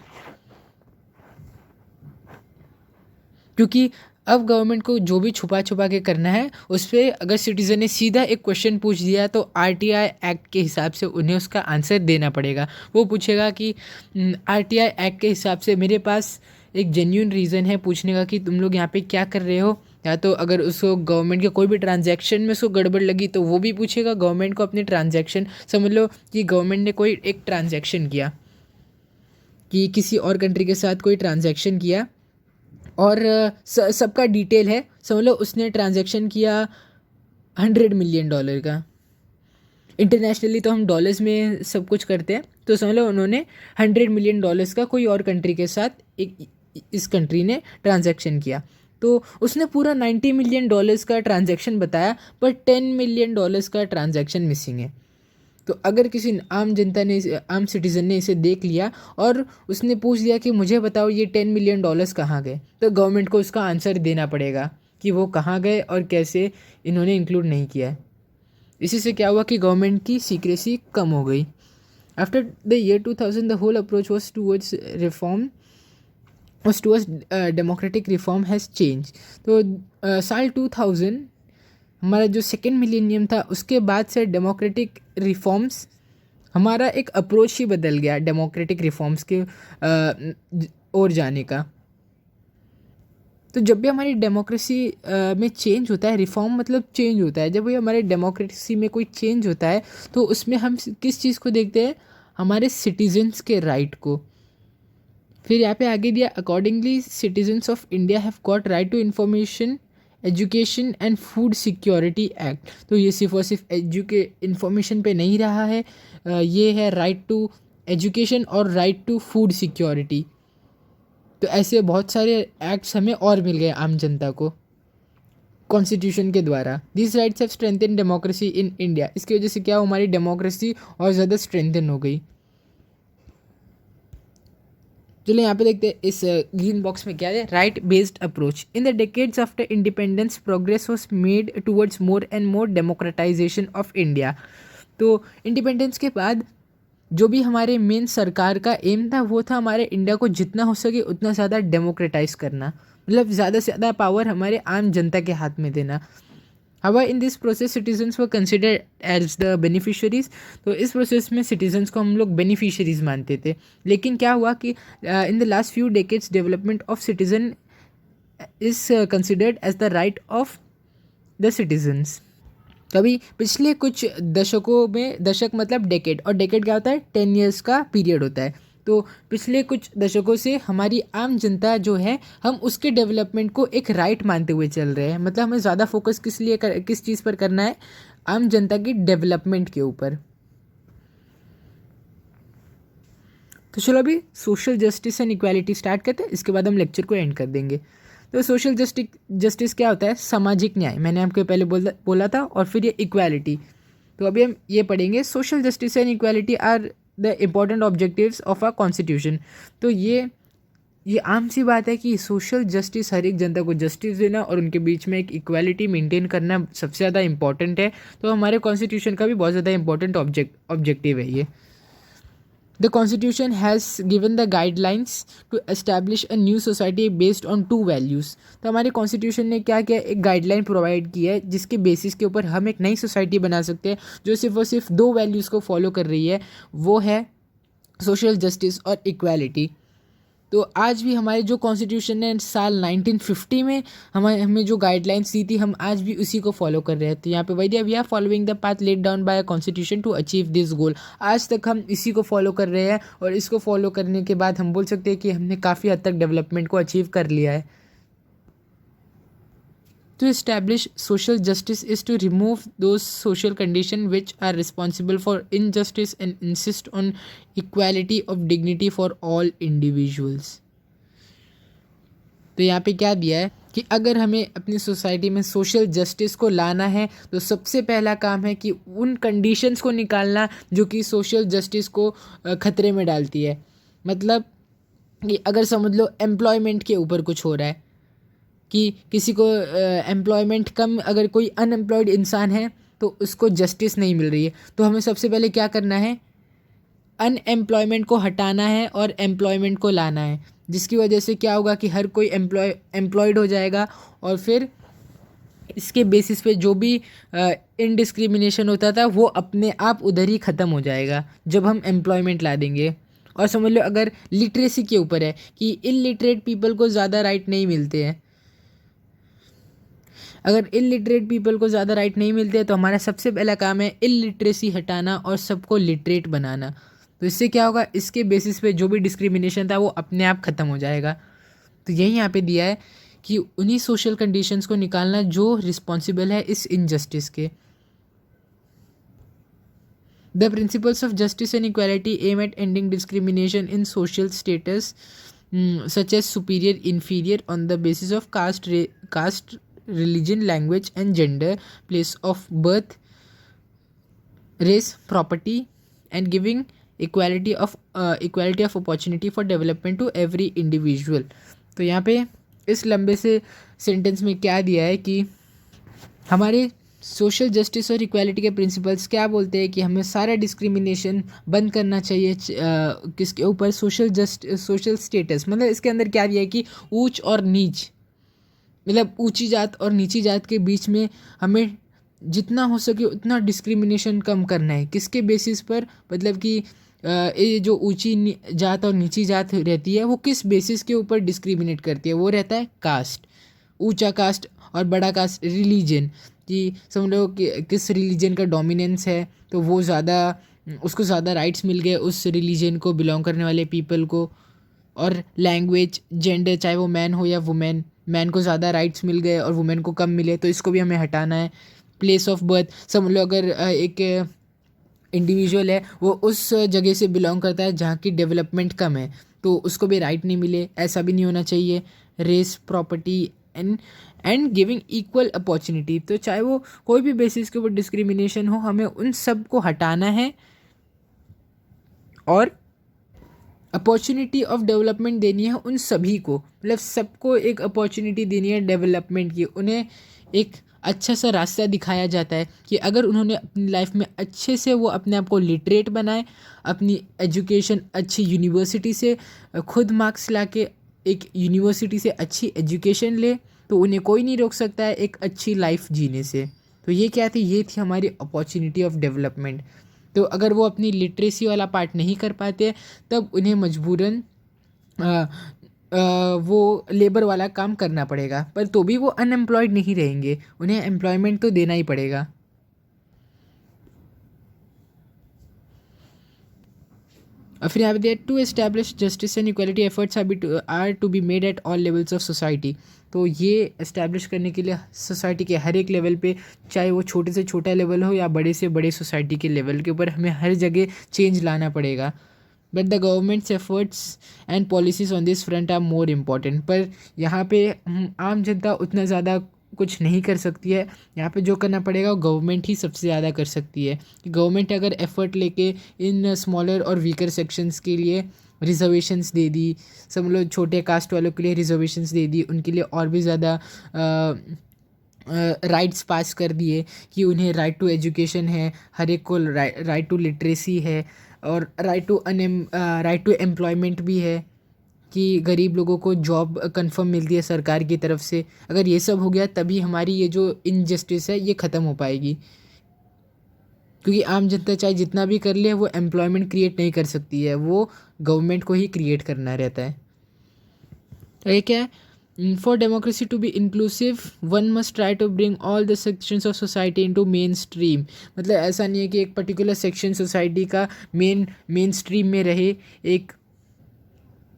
क्योंकि अब गवर्नमेंट को जो भी छुपा छुपा के करना है उस पर अगर सिटीज़न ने सीधा एक क्वेश्चन पूछ दिया तो RTI एक्ट के हिसाब से उन्हें उसका आंसर देना पड़ेगा। वो पूछेगा कि RTI एक्ट के हिसाब से मेरे पास एक जेन्युइन रीज़न है पूछने का कि तुम लोग यहाँ पे क्या कर रहे हो। या तो अगर उसको गवर्नमेंट के कोई भी ट्रांजैक्शन में उसको गड़बड़ लगी तो वो भी पूछेगा गवर्नमेंट को अपने ट्रांजैक्शन। समझ लो कि गवर्नमेंट ने कोई एक ट्रांजैक्शन किया कि किसी और कंट्री के साथ कोई ट्रांजैक्शन किया और सबका डिटेल है। समझ लो उसने ट्रांजैक्शन किया $100 मिलियन का। इंटरनेशनली तो हम डॉलर्स में सब कुछ करते हैं, तो समझ लो उन्होंने $100 मिलियन का कोई और कंट्री के साथ इस कंट्री ने ट्रांजैक्शन किया। तो उसने पूरा $90 मिलियन का ट्रांजैक्शन बताया, पर $10 मिलियन का ट्रांजैक्शन मिसिंग है। तो अगर किसी आम जनता ने, आम सिटीज़न ने इसे देख लिया और उसने पूछ दिया कि मुझे बताओ ये $10 मिलियन कहाँ गए, तो गवर्नमेंट को उसका आंसर देना पड़ेगा कि वो कहाँ गए और कैसे इन्होंने इंक्लूड नहीं किया है। इसी से क्या हुआ कि गवर्नमेंट की सीक्रेसी कम हो गई। After the year 2000 the whole approach was towards democratic reform has change. तो साल 2000 हमारा जो सेकेंड मिलेनियम था उसके बाद से डेमोक्रेटिक रिफॉर्म्स, हमारा एक अप्रोच ही बदल गया डेमोक्रेटिक रिफॉर्म्स के ओर जाने का। तो जब भी हमारी डेमोक्रेसी में चेंज होता है, रिफॉर्म मतलब चेंज होता है, जब भी हमारे डेमोक्रेसी में कोई चेंज होता है तो उसमें हम किस चीज़ को देखते हैं, हमारे सिटीजन्स के राइट को। फिर यहाँ पे आगे दिया accordingly citizens of India have got right to information, education and food security act. तो ये सिर्फ और सिर्फ इन्फॉर्मेशन पे नहीं रहा है, ये है राइट टू एजुकेशन और राइट टू फूड सिक्योरिटी। तो ऐसे बहुत सारे एक्ट्स हमें और मिल गए आम जनता को कॉन्स्टिट्यूशन के द्वारा। This rights have strengthen democracy in India. इसकी वजह से क्या हमारी डेमोक्रेसी और ज़्यादा स्ट्रेंथन हो गई। चलिए यहाँ पे देखते हैं इस ग्रीन बॉक्स में क्या है, right based approach. In the decades after independence progress was made towards more and more democratisation of India. तो इंडिपेंडेंस के बाद जो भी हमारे मेन सरकार का एम था वो था हमारे इंडिया को जितना हो सके उतना ज़्यादा डेमोक्रेटाइज करना, मतलब ज़्यादा से ज़्यादा पावर हमारे आम जनता के हाथ में देना। However, in this process, citizens were considered as the beneficiaries। तो इस प्रोसेस में सिटीजन्स को हम लोग बेनिफिशरीज मानते थे। लेकिन क्या हुआ कि in the last few decades development of citizen is considered as the right of the citizens. तभी पिछले कुछ दशकों में, दशक मतलब डेकेड, और डेकेड क्या होता है, 10 ईयर्स का पीरियड होता है। तो पिछले कुछ दशकों से हमारी आम जनता जो है, हम उसके डेवलपमेंट को एक राइट मानते हुए चल रहे हैं। मतलब हमें ज़्यादा फोकस किस चीज़ पर करना है, आम जनता की डेवलपमेंट के ऊपर। तो चलो अभी social justice and equality start करते हैं, इसके बाद हम लेक्चर को एंड कर देंगे। तो सोशल जस्टिस क्या होता है? सामाजिक न्याय, मैंने आपको पहले बोला था। और फिर ये इक्वालिटी। तो अभी हम ये पढ़ेंगे, social justice and equality are the important objectives of a constitution. तो ये आम सी बात है कि सोशल जस्टिस, हर एक जनता को जस्टिस देना और उनके बीच में एक इक्वालिटी मेंटेन करना सबसे ज़्यादा इंपॉर्टेंट है। तो हमारे कॉन्स्टिट्यूशन का भी बहुत ज़्यादा इंपॉर्टेंट ऑब्जेक्टिव है ये। The constitution has given the guidelines to establish a new society based on 2 values. तो हमारे कॉन्स्टिट्यूशन ने क्या किया? एक गाइडलाइन प्रोवाइड की है जिसके बेसिस के ऊपर हम एक नई सोसाइटी बना सकते हैं जो सिर्फ और सिर्फ 2 वैल्यूज़ को फॉलो कर रही है, वो है सोशल जस्टिस और इक्वालिटी। तो आज भी हमारे जो कॉन्स्टिट्यूशन ने साल 1950 में हमें जो गाइडलाइंस दी थी, हम आज भी उसी को फॉलो कर रहे हैं। तो यहाँ पे वही we are following the path laid down by constitution to achieve this goal. आज तक हम इसी को फॉलो कर रहे हैं और इसको फॉलो करने के बाद हम बोल सकते हैं कि हमने काफ़ी हद तक डेवलपमेंट को अचीव कर लिया है। To establish social justice is to remove those social conditions which are responsible for injustice and insist on equality of dignity for all individuals. तो यहाँ पे क्या दिया है कि अगर हमें अपनी सोसाइटी में सोशल जस्टिस को लाना है तो सबसे पहला काम है कि उन कंडीशंस को निकालना जो कि सोशल जस्टिस को खतरे में डालती है। मतलब कि अगर समझ लो एम्प्लॉयमेंट के ऊपर कुछ हो रहा है कि किसी को एम्प्लॉयमेंट कम, अगर कोई अनएम्प्लॉयड इंसान है तो उसको जस्टिस नहीं मिल रही है, तो हमें सबसे पहले क्या करना है? अनएम्प्लॉयमेंट को हटाना है और एम्प्लॉयमेंट को लाना है, जिसकी वजह से क्या होगा कि हर कोई एम्प्लॉयड हो जाएगा और फिर इसके बेसिस पे जो भी इनडिस्क्रिमिनेशन होता था वो अपने आप उधर ही ख़त्म हो जाएगा जब हम एम्प्लॉयमेंट ला देंगे। और समझ लो अगर लिटरेसी के ऊपर है कि इलिटरेट पीपल को ज़्यादा राइट नहीं मिलते हैं, अगर इलिटरेट पीपल को ज़्यादा राइट नहीं मिलते हैं तो हमारा सबसे पहला काम है इलिटरेसी हटाना और सबको लिटरेट बनाना। तो इससे क्या होगा? इसके बेसिस पे जो भी डिस्क्रिमिनेशन था वो अपने आप ख़त्म हो जाएगा। तो यही यहाँ पे दिया है कि उन्हीं सोशल कंडीशंस को निकालना जो रिस्पॉन्सिबल है इस इनजस्टिस के। The principles of justice and equality aim at ending discrimination in social status such as superior inferior on the basis of caste religion, language and gender, place of birth, race, property and giving equality of opportunity for development to every individual। तो यहाँ पे इस लंबे से sentence में क्या दिया है कि हमारे सोशल जस्टिस और इक्वालिटी के प्रिंसिपल्स क्या बोलते हैं कि हमें सारा डिस्क्रिमिनेशन बंद करना चाहिए। किसके ऊपर? सोशल स्टेटस, मतलब इसके अंदर क्या दिया है कि ऊंच और नीच, मतलब ऊंची जात और नीची जात के बीच में हमें जितना हो सके उतना डिस्क्रिमिनेशन कम करना है। किसके बेसिस पर? मतलब कि ये जो ऊंची जात और नीची जात रहती है वो किस बेसिस के ऊपर डिस्क्रिमिनेट करती है? वो रहता है कास्ट, ऊंचा कास्ट और बड़ा कास्ट। रिलीजन, कि समझ लो कि किस रिलीजन का डोमिनेंस है तो वो ज़्यादा, उसको ज़्यादा राइट्स मिल गए उस रिलीजन को बिलोंग करने वाले पीपल को। और लैंग्वेज, जेंडर, चाहे वो मैन हो या वुमेन, मैन को ज़्यादा राइट्स मिल गए और वुमेन को कम मिले, तो इसको भी हमें हटाना है। प्लेस ऑफ बर्थ, समझ लो अगर एक इंडिविजुअल है वो उस जगह से बिलोंग करता है जहाँ की डेवलपमेंट कम है तो उसको भी राइट नहीं मिले, ऐसा भी नहीं होना चाहिए। Race, property and giving equal opportunity, तो चाहे वो कोई भी बेसिस के ऊपर डिस्क्रिमिनेशन हो हमें उन सब को हटाना है और अपॉर्चुनिटी ऑफ डेवलपमेंट देनी है उन सभी को, मतलब सबको एक अपॉर्चुनिटी देनी है डेवलपमेंट की। उन्हें एक अच्छा सा रास्ता दिखाया जाता है कि अगर उन्होंने अपनी लाइफ में अच्छे से वो अपने आप को लिटरेट बनाए, अपनी एजुकेशन अच्छी यूनिवर्सिटी से खुद मार्क्स ला के एक यूनिवर्सिटी से अच्छी एजुकेशन ले, तो उन्हें कोई नहीं रोक सकता है एक अच्छी लाइफ जीने से। तो ये क्या थी? ये थी हमारी अपॉर्चुनिटी ऑफ डेवलपमेंट। तो अगर वो अपनी लिटरेसी वाला पार्ट नहीं कर पाते तब उन्हें मजबूरन वो लेबर वाला काम करना पड़ेगा, पर तो भी वो अनएम्प्लॉयड नहीं रहेंगे, उन्हें एम्प्लॉयमेंट तो देना ही पड़ेगा। और फिर यहाँ पे to establish justice and equality efforts are to be made at all levels of society. तो ये एस्टैब्लिश करने के लिए सोसाइटी के हर एक लेवल पे, चाहे वो छोटे से छोटा लेवल हो या बड़े से बड़े सोसाइटी के लेवल के ऊपर, हमें हर जगह चेंज लाना पड़ेगा। But the government's efforts and policies on this front are more important. पर यहाँ पे आम जनता उतना ज़्यादा कुछ नहीं कर सकती है। यहाँ पे जो करना पड़ेगा वो गवर्नमेंट ही सबसे ज़्यादा कर सकती है। कि गवर्नमेंट अगर एफर्ट लेके इन स्मॉलर और वीकर सेक्शंस के लिए रिजर्वेशंस दे दी, सब लोग छोटे कास्ट वालों के लिए रिजर्वेशंस दे दी, उनके लिए और भी ज़्यादा राइट्स पास कर दिए कि उन्हें राइट टू एजुकेशन है, हर एक को राइट टू लिटरेसी है, और राइट टू एम्प्लॉयमेंट भी है कि गरीब लोगों को जॉब कंफर्म मिलती है सरकार की तरफ से। अगर ये सब हो गया तभी हमारी ये जो इनजस्टिस है ये ख़त्म हो पाएगी। क्योंकि आम जनता चाहे जितना भी कर ले वो एम्प्लॉयमेंट क्रिएट नहीं कर सकती है, वो गवर्नमेंट को ही क्रिएट करना रहता है। तो ये क्या है, for democracy to be inclusive one must try to bring all the sections of society into mainstream. मतलब ऐसा नहीं है कि एक पर्टिकुलर सेक्शन सोसाइटी का मेन स्ट्रीम में रहे, एक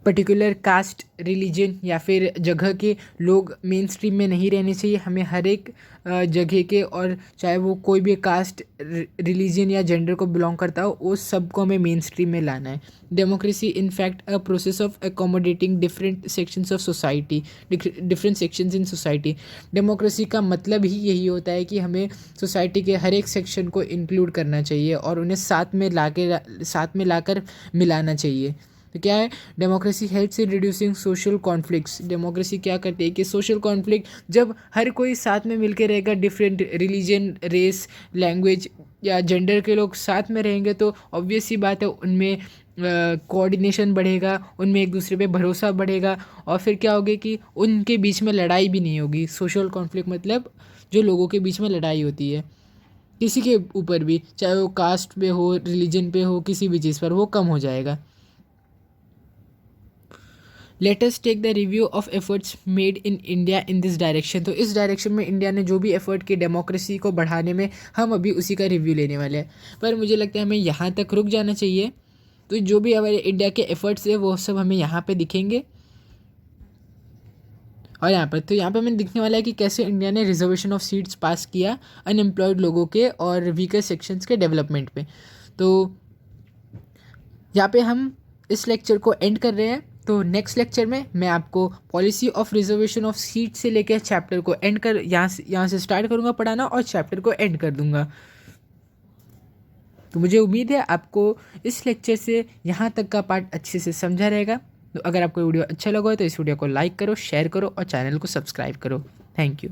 पर्टिकुलर कास्ट रिलीजन या फिर जगह के लोग मेन स्ट्रीम में नहीं रहने चाहिए। हमें हर एक जगह के, और चाहे वो कोई भी कास्ट रिलीजन या जेंडर को बिलोंग करता हो, उस सबको हमें मेन स्ट्रीम में लाना है। Democracy in fact a process of accommodating different sections of society, different sections in society. Democracy का मतलब ही यही होता है कि हमें सोसाइटी के हर एक सेक्शन को इंक्लूड करना चाहिए और उन्हें साथ में लाकर मिलाना चाहिए। तो क्या है, democracy helps in reducing social conflicts. Democracy क्या करती है कि सोशल कॉन्फ्लिक्ट, जब हर कोई साथ में मिलकर रहेगा, डिफरेंट रिलीजन, रेस, लैंग्वेज या जेंडर के लोग साथ में रहेंगे, तो ऑब्वियस सी बात है उनमें कोऑर्डिनेशन बढ़ेगा, उनमें एक दूसरे पे भरोसा बढ़ेगा, और फिर क्या होगा कि उनके बीच में लड़ाई भी नहीं होगी। सोशल कॉन्फ्लिक्ट मतलब जो लोगों के बीच में लड़ाई होती है किसी के ऊपर भी, चाहे वो कास्ट पे हो, रिलीजन पे हो, किसी भी चीज़ पर, वो कम हो जाएगा। Let us take the review of efforts made in India in this direction. तो इस डायरेक्शन में इंडिया ने जो भी एफर्ट की डेमोक्रेसी को बढ़ाने में, हम अभी उसी का रिव्यू लेने वाले हैं। पर मुझे लगता है हमें यहाँ तक रुक जाना चाहिए। तो जो भी हमारे इंडिया के एफर्ट्स है वो सब हमें यहाँ पे दिखेंगे। और यहाँ पे हमें दिखने वाला है कि कैसे इंडिया ने रिजर्वेशन ऑफ सीट्स पास किया अनएम्प्लॉयड लोगों के और वीकर सेक्शंस के डेवलपमेंट पे। तो यहाँ पे हम इस लेक्चर को एंड कर रहे हैं। तो नेक्स्ट लेक्चर में मैं आपको policy of reservation of seat से लेकर चैप्टर को एंड कर यहाँ से स्टार्ट करूँगा पढ़ाना और चैप्टर को एंड कर दूँगा। तो मुझे उम्मीद है आपको इस लेक्चर से यहाँ तक का पार्ट अच्छे से समझा रहेगा। तो अगर आपको वीडियो अच्छा लगा हो तो इस वीडियो को लाइक करो, शेयर करो और चैनल को सब्सक्राइब करो। Thank you.